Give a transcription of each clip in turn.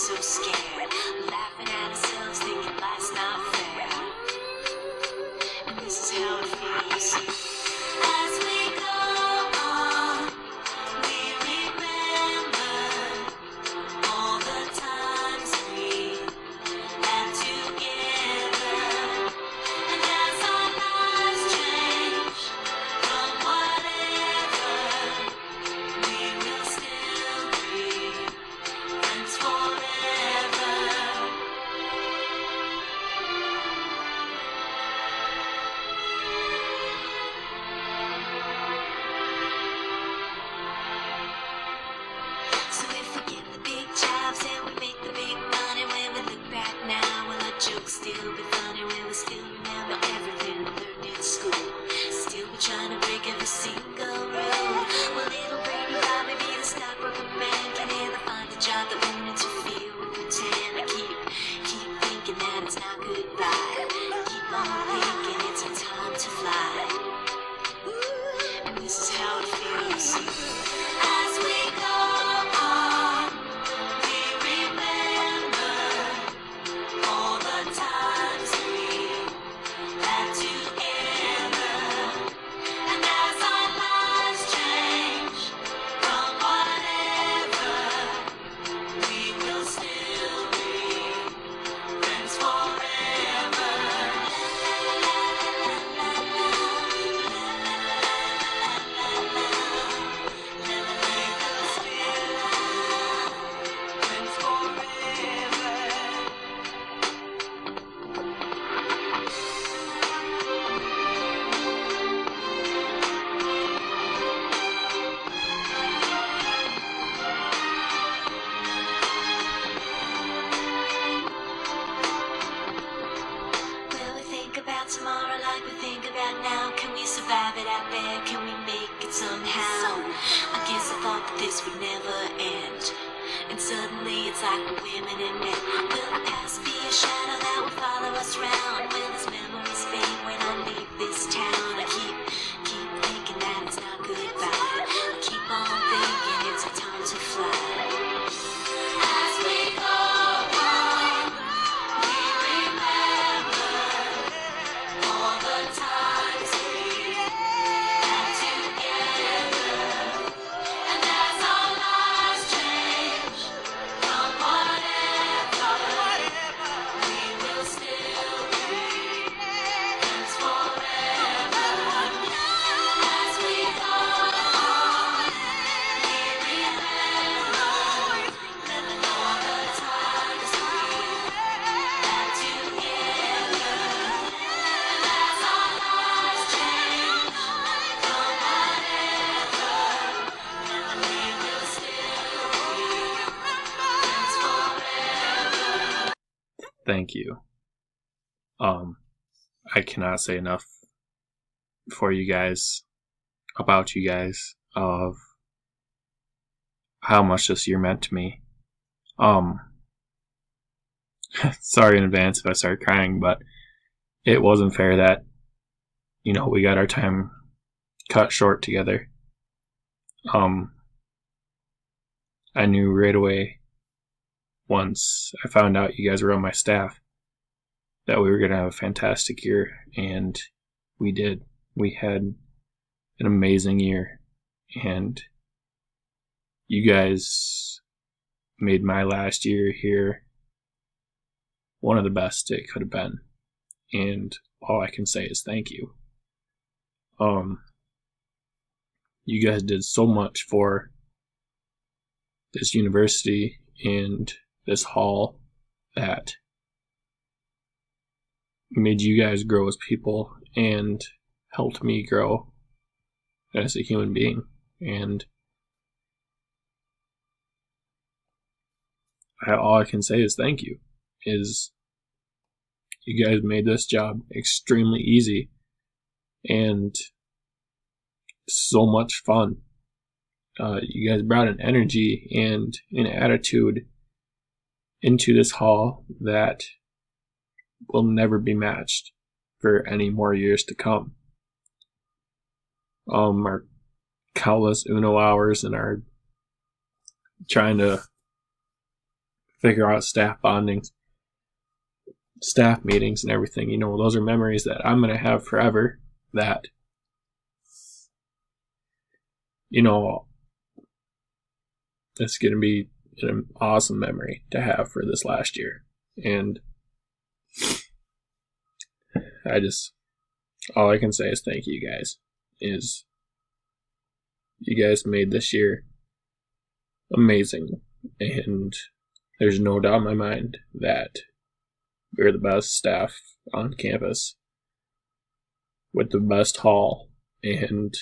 so scared, laughing at ourselves, thinking life's not fair. And this is how it feels. As we go on, we remember all the times we had together. And as our lives change from whatever, we will still be friends forever. So if we get the big jobs and we make the big money, when we look back now, will our jokes still be funny? Will we still remember everything we learned in school? Still be trying to break every single rule? Will little Brady Bobby be the stockbroker man? Can he ever find a job that won't interfere with pretend? I keep thinking that it's not goodbye. Keep on thinking it's our time to fly. And this is how it feels. As we go on, we remember all the times we had together. And as our lives change from whatever, we will still be friends forever. Friends forever. Will we think about tomorrow like we think about now? Can we survive it out there? Can we make it somehow? I guess I thought that this would never end, and suddenly it's like we're women and men. Will the past be a shadow that will follow us round? Will these memories fade when I leave this town? I keep thinking that it's not goodbye. I keep on thinking it's our time to fly. As we go on, we remember all the times we had together. And as our lives change from whatever, we will still be friends forever. As we go on, we remember all the times we had together. And as our lives change from whatever, we will still be friends forever. Thank you. I cannot say enough for you guys, about you guys, of how much this year meant to me. Sorry in advance if I start crying, but it wasn't fair that, we got our time cut short together. I knew right away, once I found out you guys were on my staff, that we were going to have a fantastic year, and we did. We had an amazing year, and you guys made my last year here one of the best it could have been, and all I can say is thank you. You guys did so much for this university and this hall that made you guys grow as people and helped me grow as a human being. And all I can say is thank you. You guys made this job extremely easy and so much fun. You guys brought an energy and an attitude into this hall that will never be matched for any more years to come. Our countless Uno hours and our trying to figure out staff bondings, staff meetings and everything. You know, those are memories that I'm going to have forever that, you know, it's going to be an awesome memory to have for this last year. And all I can say is thank you guys. You guys made this year amazing. And there's no doubt in my mind that we're the best staff on campus with the best hall. And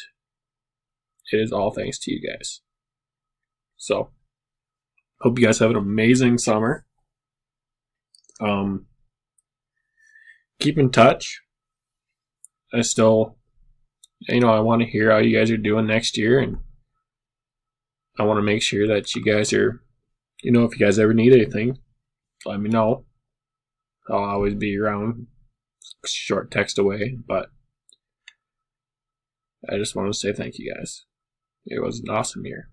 it is all thanks to you guys. So, hope you guys have an amazing summer. Keep in touch. I still, I want to hear how you guys are doing next year, and I want to make sure that you guys are, if you guys ever need anything, let me know. I'll always be around, short text away, but I just want to say thank you guys. It was an awesome year.